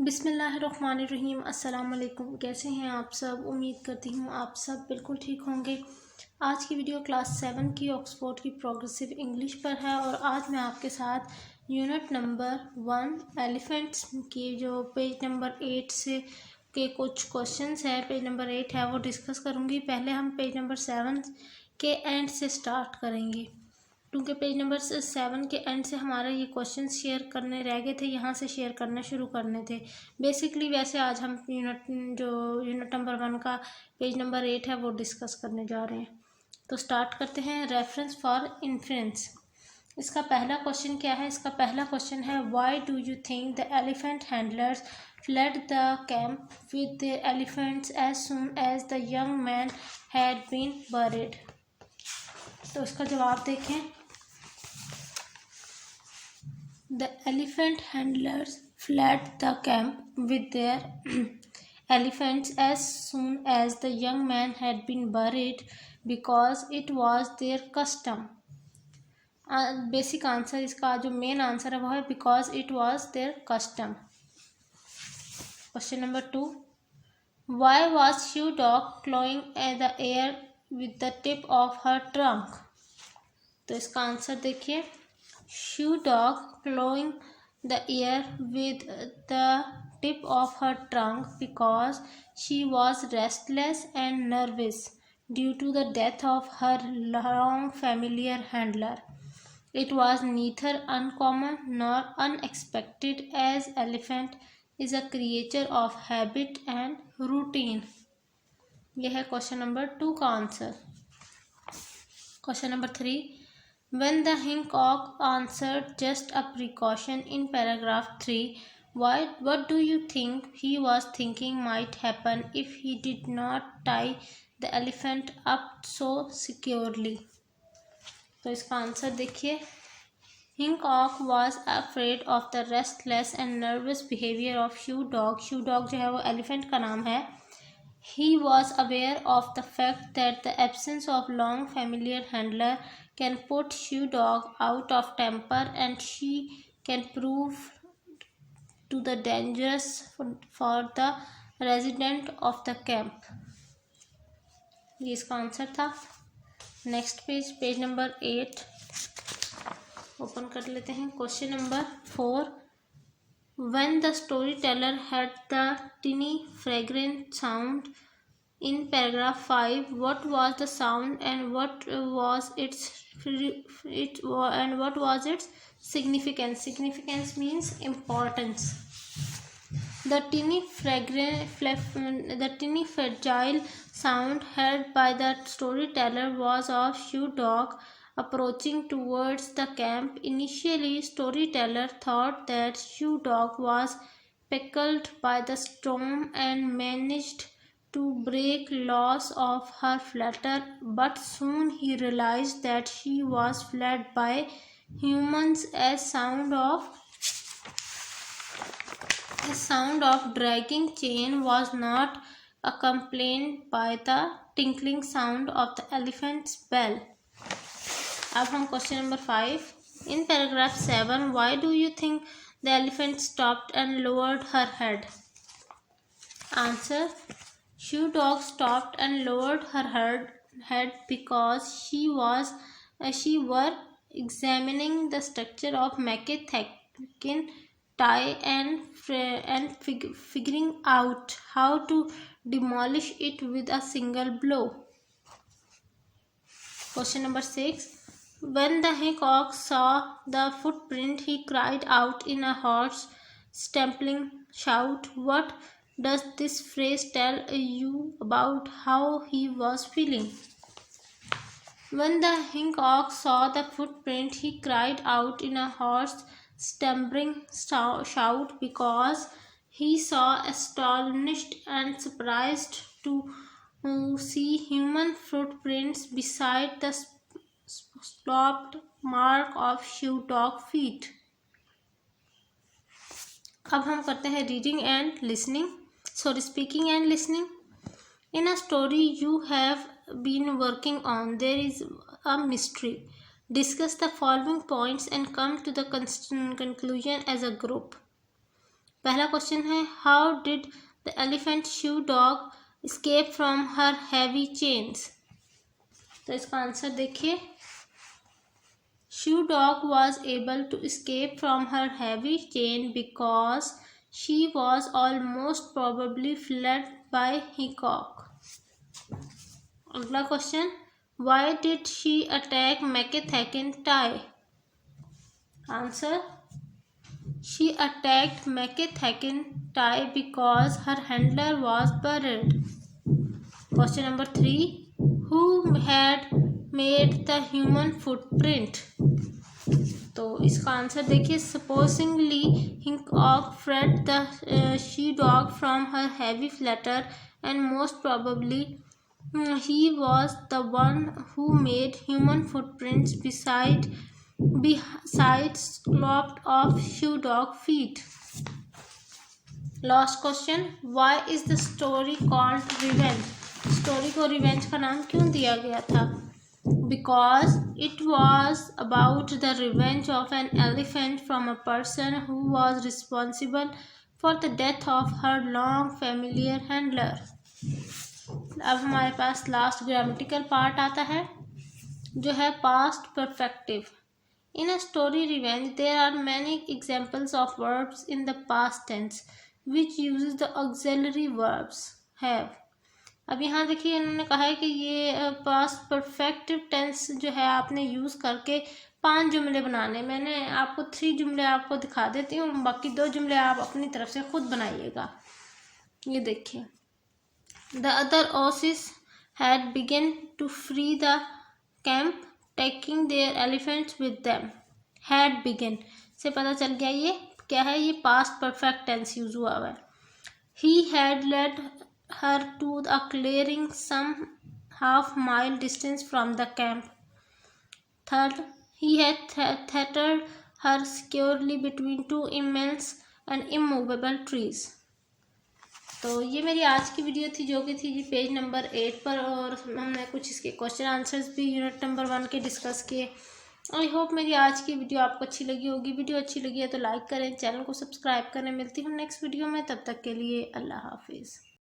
बिस्मिल्लाहिर्रहमानिर्रहीम। अस्सलाम वालेकुम। कैसे हैं आप सब? उम्मीद करती हूँ आप सब बिल्कुल ठीक होंगे। आज की वीडियो क्लास 7 की ऑक्सफोर्ड की प्रोग्रेसिव इंग्लिश पर है और आज मैं आपके साथ यूनिट नंबर 1 एलिफेंट्स की जो पेज नंबर 8 से के कुछ क्वेश्चंस है, पेज नंबर 8 है, वो डिस्कस करूँगी। पहले हम पेज नंबर 7 के एंड से स्टार्ट करेंगे क्योंकि पेज नंबर 7 के एंड से हमारा ये क्वेश्चन शेयर करने रह गए थे, यहाँ से शेयर करना शुरू करने थे बेसिकली। वैसे आज हम यूनिट नंबर 1 का पेज नंबर 8 है वो डिस्कस करने जा रहे हैं। तो स्टार्ट करते हैं। Reference for inference. इसका पहला क्वेश्चन क्या है? इसका पहला क्वेश्चन है, why do you think the elephant handlers fled the camp with their elephants as soon as the young man had been buried? तो इसका जवाब देखें। The elephant handlers fled the camp with their elephants as soon as the young man had been buried because it was their custom. Basic answer, इसका जो main answer है वो है because it was their custom. Question number 2. Why was Shoe Dog clawing at the air with the tip of her trunk? तो इसका answer देखिए। Shoe Dog clawing the air with the tip of her trunk because she was restless and nervous due to the death of her long familiar handler. It was neither uncommon nor unexpected as elephant is a creature of habit and routine. यह है question number 2 का answer. Question number 3. When the Hincock answered just a precaution in paragraph 3, what do you think he was thinking might happen if he did not tie the elephant up so securely? तो इसका answer देखिए। Hincock was afraid of the restless and nervous behavior of Shoe Dog. Shoe Dog जो है वो elephant का नाम है। He was aware of the fact that the absence of long familiar handler can put Shoe Dog out of temper and she can prove to the dangerous for the resident of the camp. ये इसका answer था। Next page number 8 open कर लेते हैं। Question number 4. When the storyteller had the tinny fragrant sound in paragraph 5, what was the sound and what was its significance? Significance means importance. The tinny fragile sound heard by the storyteller was of Shoe Dog approaching towards the camp. Initially, storyteller thought that Shoe Dog was pickled by the storm and managed to break loose of her flutter, but soon he realized that she was fled by humans as sound of dragging chain was not accompanied by the tinkling sound of the elephant's bell. अब हम question number 5. In paragraph 7, why do you think the elephant stopped and lowered her head? Answer. Shoe Dog stopped and lowered her head because she were examining the structure of McKay-Thakin tie and figuring out how to demolish it with a single blow. Question number 6. When the Hincock saw the footprint, he cried out in a hoarse, stamping shout. What does this phrase tell you about how he was feeling? When the Hincock saw the footprint, he cried out in a hoarse, stammering shout because he saw astonished and surprised to see human footprints beside the stopped mark of Shoe Dog feet. अब हम करते हैं speaking and listening. In a story you have been working on, there is a mystery. Discuss the following points and come to the conclusion as a group. पहला question है how did the elephant shoe dog escape from her heavy chains। तो इसका answer देखिए, शू dog was able to escape from her heavy chain because she was almost probably fled by Hickok। अगला question, why did she attack McCatheckin tie। Answer, she attacked McCatheckin tie because her handler was buried। Question number 3, who had made the human footprint। तो इसका answer देखिए, supposingly Hickok freed the she dog from her heavy flutter and most probably he was the one who made human footprints besides lopped off shoe dog feet। Last question, why is the story called revenge। Story को revenge का नाम क्यों दिया गया था? Because it was about the revenge of an elephant from a person who was responsible for the death of her long familiar handler। अब हमारे पास last grammatical part आता है जो है past perfective. In a story revenge there are many examples of verbs in the past tense which uses the auxiliary verbs have। अब यहाँ देखिए इन्होंने कहा है कि ये पास्ट परफेक्ट टेंस जो है आपने यूज़ करके 5 जुमले बनाने। मैंने आपको 3 जुमले आपको दिखा देती हूँ, बाकी 2 जुमले आप अपनी तरफ से खुद बनाइएगा। ये देखिए, the other oasis had begun to free the camp taking their elephants with them. Had begun से पता चल गया ये क्या है, ये पास्ट परफेक्ट टेंस यूज हुआ हुआ है। He had led her to a clearing some half-mile distance from the camp। Third, he had tethered her securely between 2 immense and immovable trees। तो ये मेरी आज की वीडियो थी जो कि थी जी पेज नंबर 8 पर, और हमने कुछ इसके क्वेश्चन आंसर्स भी यूनिट नंबर 1 के डिस्कस किए। आई होप मेरी आज की वीडियो आपको अच्छी लगी होगी। वीडियो अच्छी लगी है तो लाइक करें, चैनल को सब्सक्राइब करें। मिलती हूँ नेक्स्ट वीडियो में, तब तक के लिए अल्लाह हाफिज़।